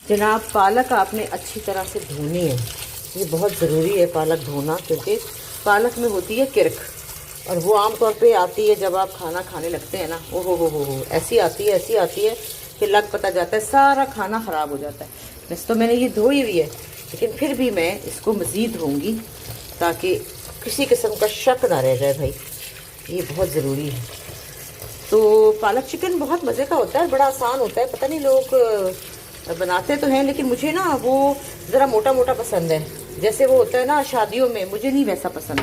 जनाब, पालक आपने अच्छी तरह से धोनी है। ये बहुत ज़रूरी है पालक धोना, क्योंकि पालक में होती है किरक, और वो आमतौर पे आती है जब आप खाना खाने लगते हैं ना। ओहो हो, ऐसी आती है, ऐसी आती है कि लग पता जाता है, सारा खाना ख़राब हो जाता है। वैसे तो मैंने ये धोई हुई है, लेकिन फिर भी मैं इसको मज़ीद धोऊँगी ताकि किसी किस्म का शक ना रह जाए। भाई ये बहुत ज़रूरी है। तो पालक चिकन बहुत मज़े का होता है, बड़ा आसान होता है। पता नहीं लोग बनाते तो हैं, लेकिन मुझे ना वो ज़रा मोटा मोटा पसंद है, जैसे वो होता है ना शादियों में। मुझे नहीं वैसा पसंद।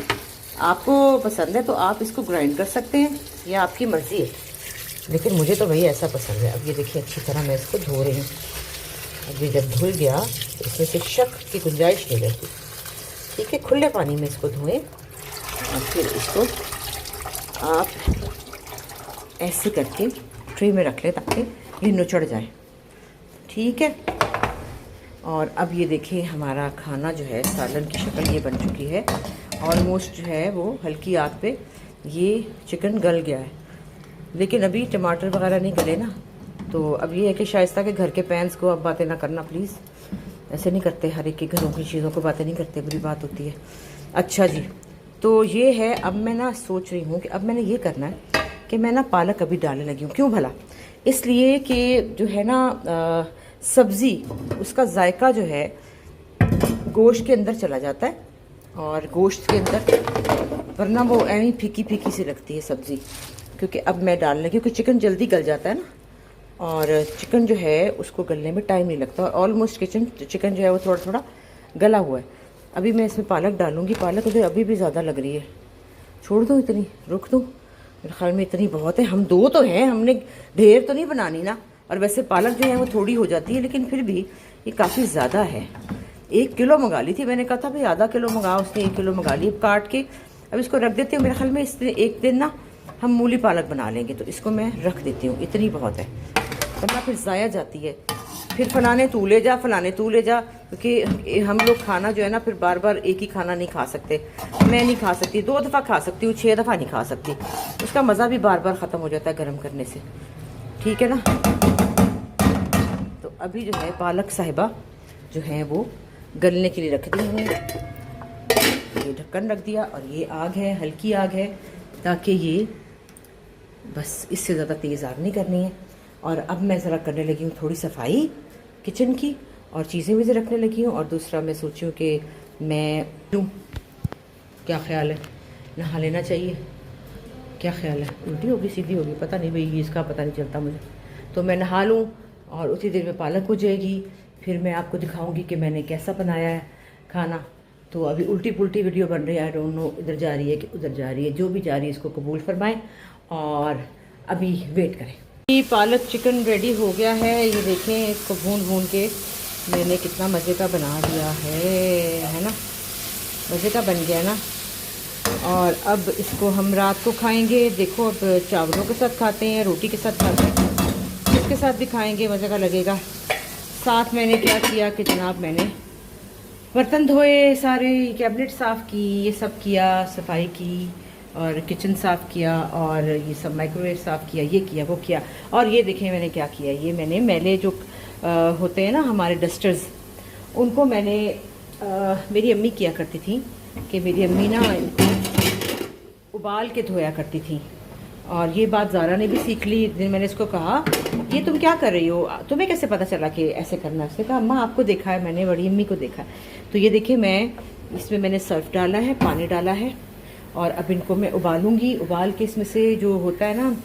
आपको पसंद है तो आप इसको ग्राइंड कर सकते हैं, या आपकी मर्ज़ी है, लेकिन मुझे तो वही ऐसा पसंद है। अब ये देखिए, अच्छी तरह मैं इसको धो रही हूँ। अब ये जब धुल गया तो इसमें से शक की गुंजाइश नहीं रहती। ठीक है, खुले पानी में इसको धोएं और फिर इसको आप ऐसे करके ट्रे में रख लें ताकि ये नुचड़ जाए। ठीक है, और अब ये देखिए हमारा खाना जो है सालन की शक्ल ये बन चुकी है। ऑलमोस्ट जो है वो हल्की आग पे ये चिकन गल गया है, लेकिन अभी टमाटर वगैरह नहीं गले ना। तो अब ये है कि शाइस्ता के घर के पैंस को अब बातें ना करना प्लीज़, ऐसे नहीं करते, हर एक के घरों की चीज़ों को बातें नहीं करते, बुरी बात होती है। अच्छा जी, तो ये है। अब मैं ना सोच रही हूँ कि अब मैंने ये करना है कि मैं ना पालक अभी डालने लगी हूँ। क्यों भला? इसलिए कि जो है ना सब्ज़ी, उसका जायका जो है गोश्त के अंदर चला जाता है, और गोश्त के अंदर, वरना वो ऐसी फीकी फीकी सी लगती है सब्ज़ी। क्योंकि अब मैं डालने, क्योंकि चिकन जल्दी गल जाता है ना, और चिकन जो है उसको गलने में टाइम नहीं लगता। और ऑलमोस्ट चिकन जो है वो थोड़ा थोड़ा गला हुआ है। अभी मैं इसमें पालक डालूँगी। पालक मुझे अभी भी ज़्यादा लग रही है। छोड़ दूँ इतनी? रुक दूँ? मेरे ख्याल में इतनी बहुत है। हम दो तो हैं, हमने ढेर तो नहीं बनानी ना। और वैसे पालक जो है वो थोड़ी हो जाती है, लेकिन फिर भी ये काफ़ी ज़्यादा है। 1 किलो मंगा ली थी, मैंने कहा था भाई आधा किलो मंगा, उसने 1 किलो मंगा ली। अब काट के अब इसको रख देती हूँ। मेरे ख्याल में इसने एक दिन ना हम मूली पालक बना लेंगे, तो इसको मैं रख देती हूँ। इतनी बहुत है, वरना फिर ज़ाया जाती है। फिर फलाने तू ले जा, फलाने तू ले जा, क्योंकि हम लोग खाना जो है ना फिर बार बार एक ही खाना नहीं खा सकते। मैं नहीं खा सकती, 2 दफ़ा खा सकती हूँ, 6 दफ़ा नहीं खा सकती। उसका मज़ा भी बार बार ख़त्म हो जाता है गर्म करने से। ठीक है ना? तो अभी जो है पालक साहिबा जो है वो गलने के लिए रख दी हूँ। ये ढक्कन रख दिया, और ये आग है, हल्की आग है, ताकि ये बस इससे ज़्यादा तेज़ आग नहीं करनी है। और अब मैं ज़रा करने लगी हूँ थोड़ी सफाई किचन की, और चीज़ें भी रखने लगी हूँ। और दूसरा मैं सोची हूँ कि मैं क्या ख्याल है, नहा लेना चाहिए। क्या ख्याल है, उल्टी होगी सीधी होगी पता नहीं भाई, इसका पता नहीं चलता मुझे। तो मैं नहा लूँ और उसी देर में पालक हो जाएगी। फिर मैं आपको दिखाऊंगी कि मैंने कैसा बनाया है खाना। तो अभी उल्टी पुल्टी वीडियो बन रही है, आई डोंट नो इधर जा रही है कि उधर जा रही है। जो भी जा रही है इसको कबूल फरमाएं, और अभी वेट करें। ये पालक चिकन रेडी हो गया है। ये देखें, इसको भून भून के मैंने कितना मज़े का बना दिया है ना? मज़े का बन गया ना? और अब इसको हम रात को खाएंगे। देखो, अब चावलों के साथ खाते हैं, रोटी के साथ खाते हैं, इसके साथ भी खाएंगे, मज़े का लगेगा। साथ मैंने क्या किया कि जनाब, मैंने बर्तन धोए, सारे कैबिनेट साफ़ की, ये सब किया, सफाई की, और किचन साफ़ किया, और ये सब माइक्रोवेव साफ़ किया, ये किया, वो किया। और ये देखें मैंने क्या किया। ये मैंने मैले जो होते हैं ना हमारे डस्टर्स, उनको मैंने मेरी अम्मी किया करती थी कि मेरी अम्मी ना इनको उबाल के धोया करती थी। और ये बात ज़ारा ने भी सीख ली। एक दिन मैंने इसको कहा, ये तुम क्या कर रही हो, तुम्हें कैसे पता चला कि ऐसे करना है? उसने कहा अम्मा आपको देखा है मैंने, बड़ी अम्मी को देखा है। तो ये देखिए, मैं इसमें मैंने सर्फ डाला है, पानी डाला है, और अब इनको मैं उबालूंगी। उबाल के इसमें से जो होता है ना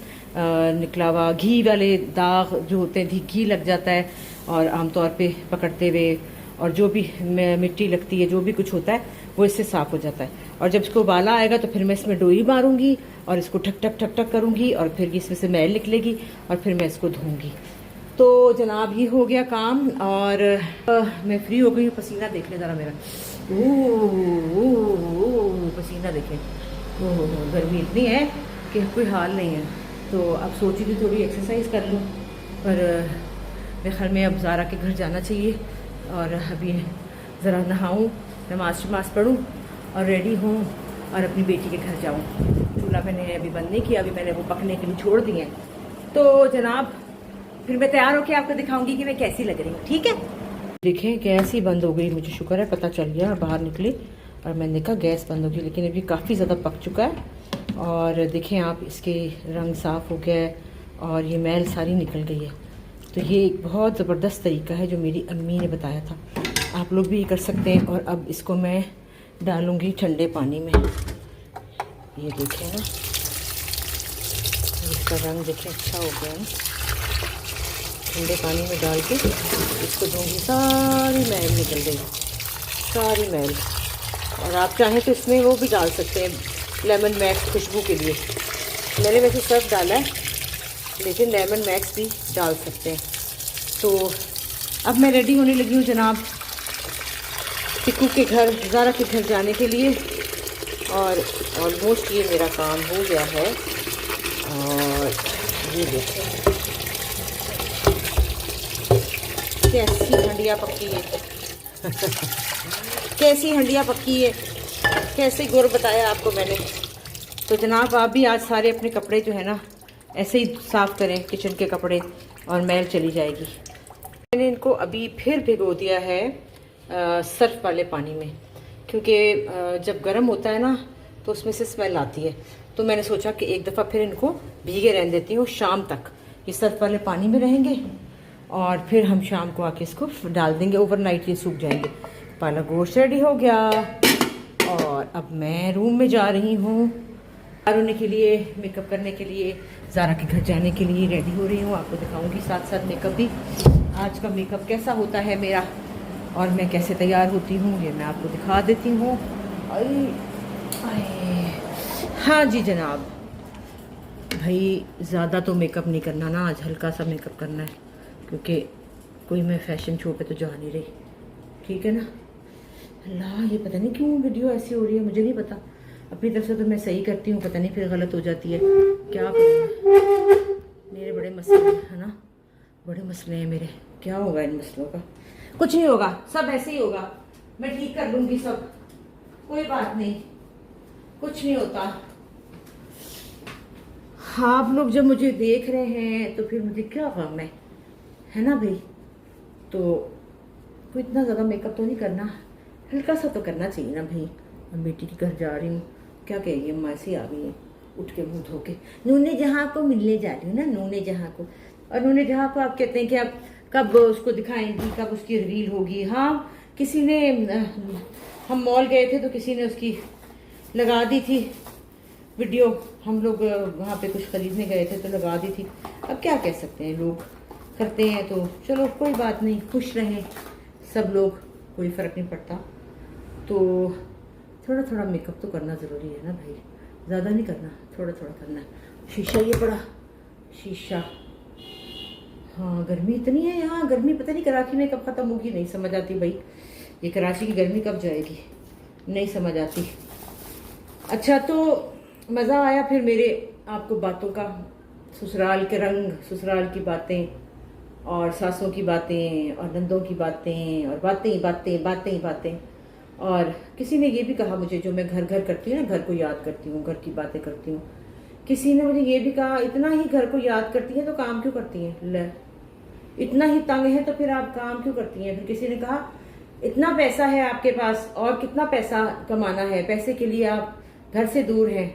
निकला हुआ घी वाले दाग जो होते हैं, घी लग जाता है, और आमतौर पे पकड़ते हुए, और जो भी मिट्टी लगती है, जो भी कुछ होता है वो इससे साफ़ हो जाता है। और जब इसको उबाला आएगा तो फिर मैं इसमें डोई मारूंगी, और इसको ठक ठक ठक ठक करूँगी, और फिर इसमें से मैल निकलेगी, और फिर मैं इसको धोऊँगी। तो जनाब ये हो गया काम, और मैं फ्री हो गई हूँ। पसीना देख लें ज़रा मेरा, ओह पसीना देखें। ओह, गर्मी इतनी है कि कोई हाल नहीं है। तो अब सोची थी थोड़ी एक्सरसाइज कर लूँ, पर मेरे ख्याल में अब ज़ारा के घर जाना चाहिए, और अभी ज़रा नहाऊँ, नमाज शमाज पढ़ूँ, और रेडी हूँ, और अपनी बेटी के घर जाऊँ। चूल्हा मैंने अभी बंद नहीं किया, अभी मैंने वो पकने के लिए छोड़ दिए हैं। तो जनाब फिर मैं तैयार होके आपको दिखाऊंगी कि मैं कैसी लग रही हूँ, ठीक है। देखें गैस ही बंद हो गई, मुझे शुक्र है पता चल गया, बाहर निकली और मैंने देखा गैस बंद हो गई, लेकिन अभी काफ़ी ज़्यादा पक चुका है। और देखें आप, इसके रंग साफ़ हो गया है और ये मैल सारी निकल गई है। तो ये एक बहुत ज़बरदस्त तरीका है जो मेरी अम्मी ने बताया था, आप लोग भी ये कर सकते हैं। और अब इसको मैं डालूँगी ठंडे पानी में। ये देखें ना, इसका रंग देखें अच्छा हो गया है। ठंडे पानी में डाल के इसको दूँगी, सारी मैल निकल गई, सारी मैल। और आप चाहें तो इसमें वो भी डाल सकते हैं, लेमन मैक्स खुशबू के लिए। मैंने वैसे सर्फ डाला है, लेकिन लेमन मैक्स भी डाल सकते हैं। तो अब मैं रेडी होने लगी हूँ जनाब, टिक्कू के घर, ज़ारा के घर जाने के लिए। और ऑलमोस्ट ये मेरा काम हो गया है। और ये देखो कैसी हंडिया पक्की है कैसी हंडिया पक्की है, कैसे गुड़ बताया आपको मैंने। तो जनाब आप भी आज सारे अपने कपड़े जो है ना ऐसे ही साफ़ करें, किचन के कपड़े, और मैल चली जाएगी। मैंने इनको अभी फिर भिगो दिया है सर्फ वाले पानी में, क्योंकि जब गर्म होता है ना तो उसमें से स्मेल आती है। तो मैंने सोचा कि एक दफ़ा फिर इनको भीगे रहने देती हूँ, शाम तक ये सर्फ वाले पानी में रहेंगे और फिर हम शाम को आके इसको डाल देंगे, ओवरनाइट ये सूख जाएंगे। पालक गोश्त रेडी हो गया और अब मैं रूम में जा रही हूँ तैयार होने के लिए, मेकअप करने के लिए, ज़ारा के घर जाने के लिए रेडी हो रही हूँ। आपको दिखाऊंगी साथ साथ मेकअप भी, आज का मेकअप कैसा होता है मेरा और मैं कैसे तैयार होती हूँ ये मैं आपको दिखा देती हूँ। हाँ जी जनाब, भाई ज़्यादा तो मेकअप नहीं करना ना, आज हल्का सा मेकअप करना है, क्योंकि कोई मैं फैशन शो पे तो जा नहीं रही, ठीक है ना। अल्लाह, ये पता नहीं क्यों वीडियो ऐसी हो रही है, मुझे नहीं पता। अपनी तरफ से तो मैं सही करती हूँ, पता नहीं फिर गलत हो जाती है, क्या करूँ। मेरे बड़े मसले हैं ना, बड़े मसले हैं मेरे। क्या होगा इन मसलों का? कुछ नहीं होगा, सब ऐसे ही होगा, मैं ठीक कर लूँगी सब, कोई बात नहीं, कुछ नहीं होता। हाँ, आप लोग जब मुझे देख रहे हैं तो फिर मुझे क्या गम है ना भाई। तो कोई इतना ज़्यादा मेकअप तो नहीं करना, हल्का सा तो करना चाहिए ना भाई। मैं बेटी के घर जा रही हूँ, क्या कहेगी अम्मा ऐसे आ गई है उठ के मुँह धो के, नूने जहाँ को मिलने जा रही हूँ ना, नूने जहाँ को। और नूने जहाँ को आप कहते हैं कि आप कब उसको दिखाएंगी, कब उसकी रिवील होगी। हाँ, किसी ने, हम मॉल गए थे तो किसी ने उसकी लगा दी थी वीडियो, हम लोग वहाँ पे कुछ खरीदने गए थे तो लगा दी थी। अब क्या कह सकते हैं, लोग करते हैं तो चलो कोई बात नहीं, खुश रहें सब लोग, कोई फ़र्क नहीं पड़ता। तो थोड़ा थोड़ा मेकअप तो करना ज़रूरी है ना भाई, ज़्यादा नहीं करना, थोड़ा थोड़ा करना है। शीशा ये बड़ा शीशा, हाँ गर्मी इतनी है यहाँ, गर्मी पता नहीं कराची में कब ख़त्म होगी, नहीं समझ आती भाई। ये कराची की गर्मी कब जाएगी, नहीं समझ आती। अच्छा, तो मज़ा आया फिर मेरे आपको बातों का, ससुराल के रंग, ससुराल की बातें और सासों की बातें और नंदों की बातें और बातें बातें बातें बातें। और किसी ने ये भी कहा मुझे, जो मैं घर घर करती हूँ ना, घर को याद करती हूँ, घर की बातें करती हूँ, किसी ने मुझे ये भी कहा, इतना ही घर को याद करती हैं तो काम क्यों करती हैं, ले इतना ही तंग है तो फिर आप काम क्यों करती हैं। फिर किसी ने कहा, इतना पैसा है आपके पास और कितना पैसा कमाना है, पैसे के लिए आप घर से दूर हैं।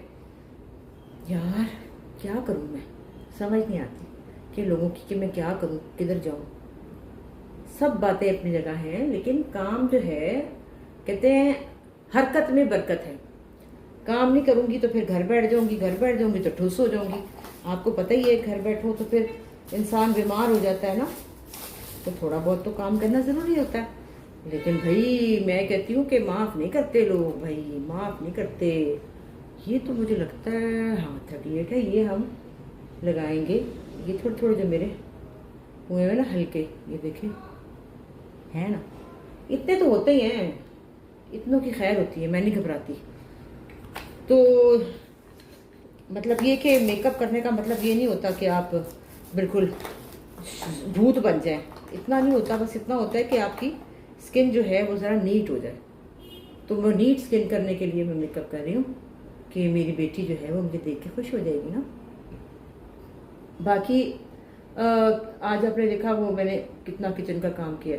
यार क्या करूँ मैं, समझ नहीं आती कि लोगों की, कि मैं क्या करूँ, किधर जाऊँ। सब बातें अपनी जगह हैं, लेकिन काम जो है, कहते हैं हरकत में बरकत है। काम नहीं करूँगी तो फिर घर बैठ जाऊँगी, घर बैठ जाऊँगी तो ठुस हो जाऊँगी। आपको पता ही है, घर बैठो तो फिर इंसान बीमार हो जाता है ना, तो थोड़ा बहुत तो काम करना ज़रूरी होता है। लेकिन भाई मैं कहती हूँ कि माफ़ नहीं करते लोग, भाई माफ़ नहीं करते। ये तो मुझे लगता है, हाँ 38 है, ये हम लगाएंगे। ये थोड़े थोड़े जो मेरे हुए हैं ना हल्के, ये देखें है ना, इतने तो होते ही हैं, इतनों की खैर होती है, मैं नहीं घबराती। तो मतलब ये कि मेकअप करने का मतलब ये नहीं होता कि आप बिल्कुल भूत बन जाए, इतना नहीं होता। बस इतना होता है कि आपकी स्किन जो है वो ज़रा नीट हो जाए। तो वो नीट स्किन करने के लिए मैं मेकअप कर रही हूँ कि मेरी बेटी जो है वो मुझे देख के खुश हो जाएगी ना। बाकी आज आपने देखा वो मैंने कितना किचन का काम किया।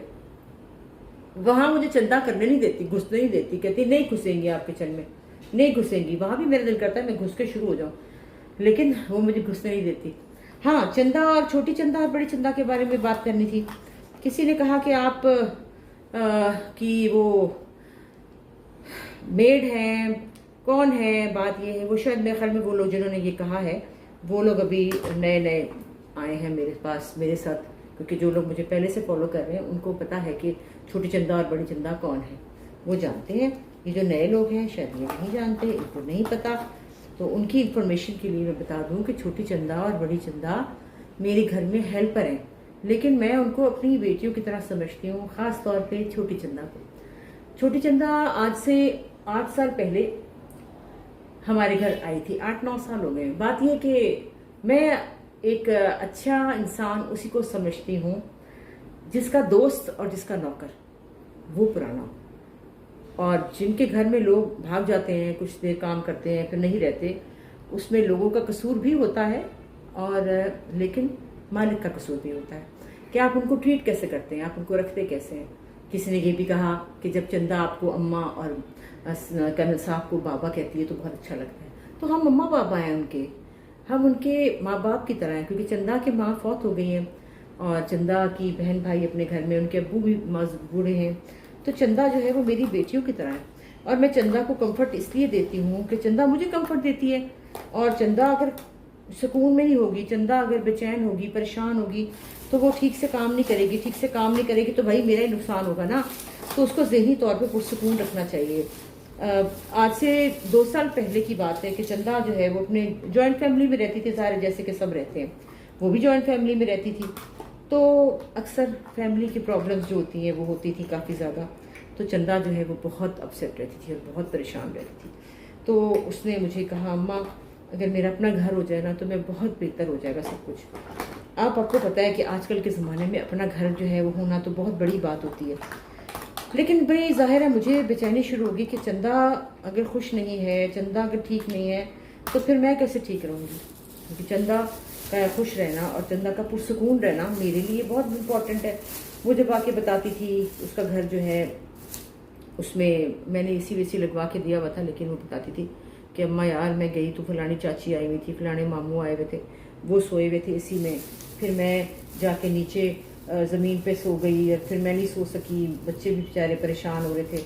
वहां मुझे चंदा करने नहीं देती, घुसने नहीं देती, कहती नहीं घुसेंगी आप किचन में, नहीं घुसेंगी। वहां भी मेरा दिल करता है मैं घुस के शुरू हो जाऊं, लेकिन वो मुझे घुसने नहीं देती। हाँ, चंदा और छोटी चंदा और बड़ी चंदा के बारे में बात करनी थी। किसी ने कहा कि आप कि वो मेड हैं, कौन है, बात ये है। वो शायद मेरे ख्याल में वो लोग जिन्होंने ये कहा है वो लोग अभी नए नए आए हैं मेरे पास, मेरे साथ, क्योंकि जो लोग मुझे पहले से फॉलो कर रहे हैं उनको पता है कि छोटी चंदा और बड़ी चंदा कौन है, वो जानते हैं। ये जो नए लोग हैं शायद ये नहीं जानते, इनको नहीं पता। तो उनकी इंफॉर्मेशन के लिए मैं बता दूं कि छोटी चंदा और बड़ी चंदा मेरे घर में हेल्पर हैं, लेकिन मैं उनको अपनी बेटियों की तरह समझती हूँ, खास तौर पे छोटी चंदा को। छोटी चंदा आज से 8 साल पहले हमारे घर आई थी, 8-9 साल हो गए। बात यह कि मैं एक अच्छा इंसान उसी को समझती हूँ जिसका दोस्त और जिसका नौकर वो पुराना हो, और जिनके घर में लोग भाग जाते हैं, कुछ देर काम करते हैं फिर नहीं रहते, उसमें लोगों का कसूर भी होता है और लेकिन मालिक का कसूर भी होता है कि आप उनको ट्रीट कैसे करते हैं, आप उनको रखते कैसे हैं। किसी ने ये भी कहा कि जब चंदा आपको अम्मा और कर्नल साहब को बाबा कहती है तो बहुत अच्छा लगता है। तो हम अम्मा बाबा हैं उनके, हम उनके माँ बाप की तरह हैं, क्योंकि चंदा के माँ फौत हो गई हैं और चंदा की बहन भाई अपने घर में, उनके अब्बू भी बूढ़े हैं। तो चंदा जो है वो मेरी बेटियों की तरह है, और मैं चंदा को कंफर्ट इसलिए देती हूँ कि चंदा मुझे कंफर्ट देती है। और चंदा अगर सुकून में नहीं होगी, चंदा अगर बेचैन होगी, परेशान होगी, तो वो ठीक से काम नहीं करेगी। ठीक से काम नहीं करेगी तो भाई मेरा ही नुकसान होगा ना। तो उसको ज़हनी तौर पे पुरसुकून रखना चाहिए। आज से 2 साल पहले की बात है कि चंदा जो है वो अपने जॉइंट फैमिली में रहती थी, सारे जैसे कि सब रहते हैं, वो भी जॉइंट फैमिली में रहती थी। तो अक्सर फैमिली की प्रॉब्लम्स जो होती हैं वो होती थी काफ़ी ज़्यादा। तो चंदा जो है वो बहुत अपसेट रहती थी और बहुत परेशान रहती थी। तो उसने मुझे कहा अम्मा अगर मेरा अपना घर हो जाए ना तो मैं बहुत बेहतर हो जाएगा सब कुछ। आपको पता है कि आजकल के ज़माने में अपना घर जो है वो होना तो बहुत बड़ी बात होती है, लेकिन भाई ज़ाहिर है मुझे बेचैनी शुरू होगी कि चंदा अगर खुश नहीं है, चंदा अगर ठीक नहीं है तो फिर मैं कैसे ठीक रहूँगी। क्योंकि चंदा का खुश रहना और चंदा का पुरसुकून रहना मेरे लिए बहुत इम्पोर्टेंट है। वो जब आके बताती थी उसका घर जो है उसमें मैंने एसी वेसी लगवा के दिया हुआ था, लेकिन वो बताती थी कि अम्मा यार मैं गई तो फलानी चाची आई हुई थी, फलाने मामू आए हुए थे, वो सोए हुए थे एसी में, फिर मैं जाके नीचे ज़मीन पे सो गई और फिर मैं नहीं सो सकी, बच्चे भी बेचारे परेशान हो रहे थे।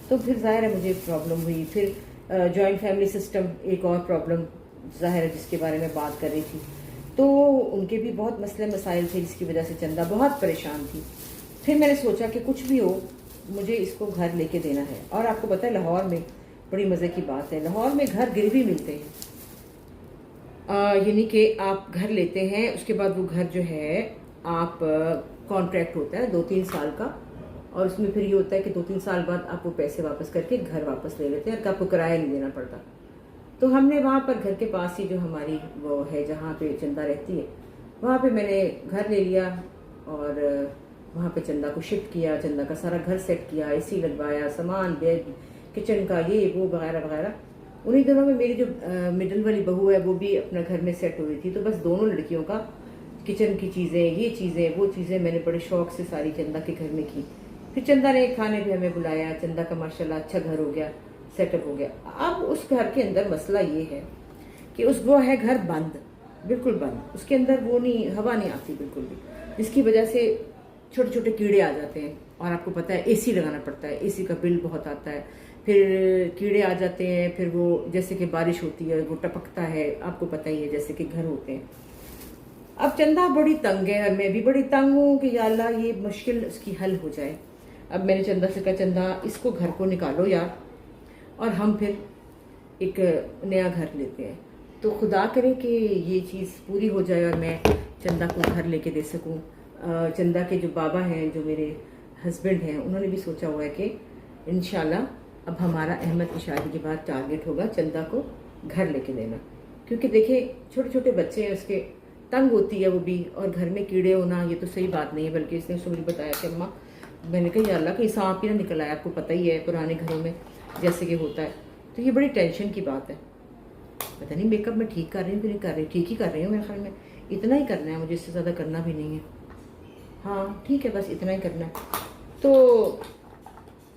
तो फिर ज़ाहिर है मुझे प्रॉब्लम हुई। फिर जॉइंट फैमिली सिस्टम एक और प्रॉब्लम ज़ाहिर है जिसके बारे में बात कर रही थी, तो उनके भी बहुत मसले मसाइल थे जिसकी वजह से चंदा बहुत परेशान थी। फिर मैंने सोचा कि कुछ भी हो मुझे इसको घर लेके देना है। और आपको पता है लाहौर में बड़ी मज़े की बात है, लाहौर में घर गिरवी मिलते हैं, यानी कि आप घर लेते हैं, उसके बाद वो घर जो है आप कॉन्ट्रैक्ट होता है 2-3 साल का, और उसमें फिर ये होता है कि 2-3 साल बाद आप वो पैसे वापस करके घर वापस ले लेते हैं और आपको किराया नहीं देना पड़ता। तो हमने वहाँ पर घर के पास ही जो हमारी वो है जहाँ पे चंदा रहती है वहाँ पे मैंने घर ले लिया और वहाँ पे चंदा को शिफ्ट किया, चंदा का सारा घर सेट किया, एसी लगवाया, सामान बेड किचन का ये वो वगैरह वगैरह। उन्हीं दिनों में मेरी जो मिडिल वाली बहू है वो भी अपना घर में सेट हो रही थी। तो बस दोनों लड़कियों का किचन की चीज़ें, ये चीज़ें, वो चीज़ें मैंने बड़े शौक से सारी चंदा के घर में की। फिर चंदा ने खाने भी हमें बुलाया, चंदा का माशाल्लाह अच्छा घर हो गया, सेटअप हो गया। अब उस घर के अंदर मसला ये है कि वो है घर बंद, बिल्कुल बंद, उसके अंदर वो नहीं, हवा नहीं आती बिल्कुल भी, जिसकी वजह से छोटे छोटे कीड़े आ जाते हैं। और आपको पता है एसी लगाना पड़ता है, एसी का बिल बहुत आता है, फिर कीड़े आ जाते हैं, फिर वो जैसे कि बारिश होती है वो टपकता है, आपको पता ही है जैसे कि घर होते हैं। अब चंदा बड़ी तंग है और मैं भी बड़ी तंग हूँ कि या अल्लाह ये मुश्किल उसकी हल हो जाए। अब मैंने चंदा से कहा चंदा इसको घर को निकालो यार और हम फिर एक नया घर लेते हैं। तो खुदा करे कि ये चीज़ पूरी हो जाए और मैं चंदा को घर लेके दे सकूँ। चंदा के जो बाबा हैं, जो मेरे हस्बैंड हैं, उन्होंने भी सोचा हुआ है कि इंशाल्लाह अब हमारा अहमद की शादी के बाद टारगेट होगा चंदा को घर लेके देना। क्योंकि देखिए छोटे छोटे बच्चे हैं उसके, तंग होती है वो भी, और घर में कीड़े होना ये तो सही बात नहीं है। बल्कि इसने उसको मुझे बताया कि अम्मा, मैंने कहा या अल्लाह कहीं सांप ही ना निकल आया, आपको पता ही है पुराने घरों में जैसे कि होता है। तो ये बड़ी टेंशन की बात है। पता नहीं मेकअप मैं ठीक कर रही हूँ कि नहीं कर रही, ठीक ही कर रही हूँ मेरे ख्याल में। इतना ही करना है मुझे, इससे ज़्यादा करना भी नहीं है। हाँ ठीक है, बस इतना ही करना है। तो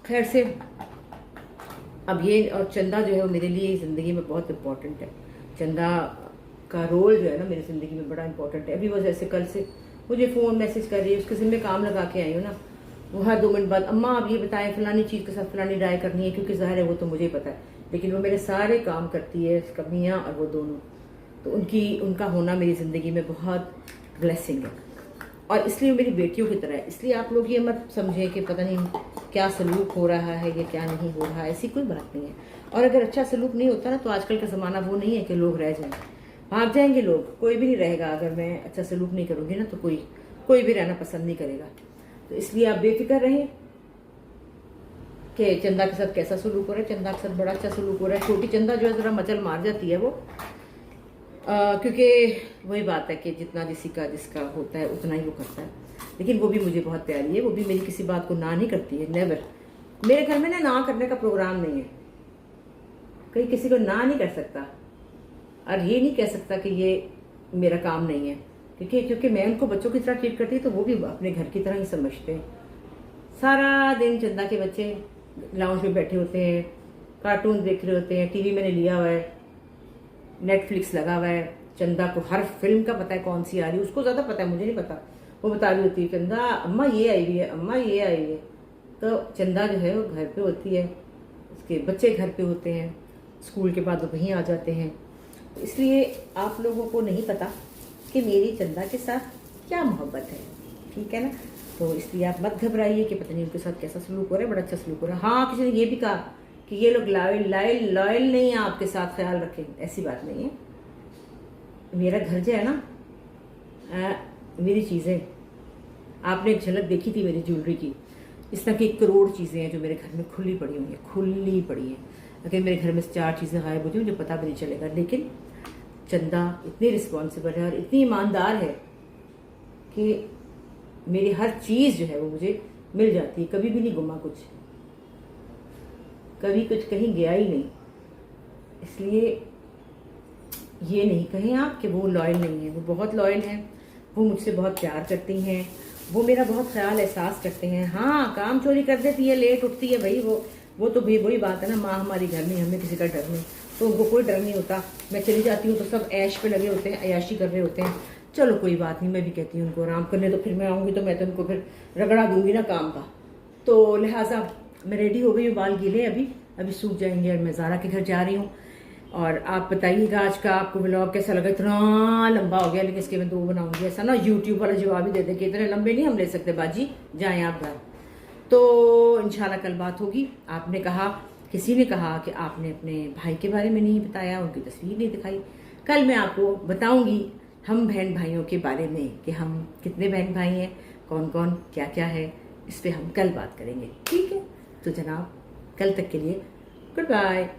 खैर से अब ये, और चंदा जो है वो मेरे लिए ज़िंदगी में बहुत इम्पोर्टेंट है। चंदा का रोल जो है ना मेरी ज़िंदगी में बड़ा इम्पोर्टेंट है। अभी वो जैसे कल से मुझे फ़ोन मैसेज कर रही है, उसके ज़िम्मे काम लगा के आई हूँ ना, वो हर 2 मिनट बाद अम्मा आप ये बताएं फलानी चीज़ के साथ फलानी राय करनी है, क्योंकि ज़ाहिर है वो तो मुझे ही पता है, लेकिन वो मेरे सारे काम करती है, उसका मियाँ और वो दोनों। तो उनका होना मेरी ज़िंदगी में बहुत ब्लेसिंग है, और इसलिए मेरी बेटियों की तरह है। इसलिए आप लोग ये मत समझें कि पता नहीं क्या सलूक हो रहा है या क्या नहीं हो रहा है, ऐसी कोई बात नहीं है। और अगर अच्छा सलूक नहीं होता ना, तो आजकल का ज़माना वो नहीं है कि लोग रह जाएं, भाग जाएंगे लोग, कोई भी नहीं रहेगा। अगर मैं अच्छा सलूक नहीं करूँगी ना, तो कोई भी रहना पसंद नहीं करेगा। तो इसलिए आप बेफिक्र रहें कि चंदा के साथ कैसा सलूक हो रहा है। चंदा के साथ बड़ा अच्छा सलूक हो रहा है। छोटी चंदा जो है ज़रा मचल मार जाती है वो, क्योंकि वही बात है कि जितना जिसका होता है उतना ही वो करता है। लेकिन वो भी मुझे बहुत प्यारी है, वो भी मेरी किसी बात को ना नहीं करती है, नेवर। मेरे घर में ना करने का प्रोग्राम नहीं है, कहीं किसी को ना नहीं कर सकता, और ये नहीं कह सकता कि ये मेरा काम नहीं है, क्योंकि मैं उनको बच्चों की तरह ट्रीट करती हूँ, तो वो भी अपने घर की तरह ही समझते हैं। सारा दिन चंदा के बच्चे लाउंज में बैठे होते हैं, कार्टून देख रहे होते हैं, टीवी मैंने लिया हुआ है, नेटफ्लिक्स लगा हुआ है। चंदा को हर फिल्म का पता है कौन सी आ रही है, उसको ज़्यादा पता है, मुझे नहीं पता। वो बता रही होती है चंदा अम्मा ये आई हुई है, अम्मा ये आई हुई है। तो चंदा जो है वो घर पे होती है, उसके बच्चे घर पे होते हैं, स्कूल के बाद वो वहीं आ जाते हैं। तो इसलिए आप लोगों को नहीं पता कि मेरी चंदा के साथ क्या मोहब्बत है, ठीक है ना। तो इसलिए आप मत घबराइए कि पता नहीं उनके साथ कैसा सलूक हो रहा है, बड़ा अच्छा सलूक हो रहा है। हाँ, किसी ने ये भी कहा कि ये लोग लॉयल नहीं है आपके साथ, ख्याल रखें, ऐसी बात नहीं है। मेरा घर जो है ना, मेरी चीज़ें, आपने एक झलक देखी थी मेरी ज्वेलरी की, इस तरह की 1 करोड़ चीज़ें हैं जो मेरे घर में खुली पड़ी हुई हैं, खुली पड़ी हैं। अगर मेरे घर में से 4 चीज़ें गायब हो जाए मुझे पता भी नहीं चलेगा। लेकिन चंदा इतनी रिस्पॉन्सिबल है और इतनी ईमानदार है कि मेरी हर चीज़ जो है वो मुझे मिल जाती है, कभी भी नहीं गुमा कुछ, कभी कुछ कहीं गया ही नहीं। इसलिए ये नहीं कहें आप कि वो लॉयल नहीं है, वो बहुत लॉयल है, वो मुझसे बहुत प्यार करती हैं, वो मेरा बहुत ख्याल एहसास करते हैं। हाँ, काम चोरी कर देती है, लेट उठती है, भाई वो तो भी वही बात है ना, माँ हमारी घर में, हमें किसी का डर नहीं, तो उनको कोई डर नहीं होता। मैं चली जाती हूँ तो सब ऐश पे लगे होते हैं, अयाशी कर रहे होते हैं। चलो कोई बात नहीं, मैं भी कहती हूँ उनको आराम करने, तो फिर मैं आऊँगी तो मैं तो उनको फिर रगड़ा दूंगी ना काम का। तो लिहाजा मैं रेडी हो गई हूँ, बाल गीले अभी सूख जाएंगे, और मैं ज़ारा के घर जा रही हूँ। और आप बताइएगा आज का आपको व्लॉग कैसा लगा। इतना लंबा हो गया, लेकिन इसके मैं 2 बनाऊंगी, ऐसा ना यूट्यूब वाला जवाब ही दे दे कि इतने लंबे नहीं हम ले सकते बाजी, जाएं आप घर। तो इंशाल्लाह कल बात होगी। आपने कहा, किसी ने कहा कि आपने अपने भाई के बारे में नहीं बताया, उनकी तस्वीर नहीं दिखाई। कल मैं आपको बताऊंगी हम बहन भाइयों के बारे में कि हम कितने बहन भाई हैं, कौन कौन क्या क्या है, इस पर हम कल बात करेंगे, ठीक है। तो जनाब कल तक के लिए गुड बाय।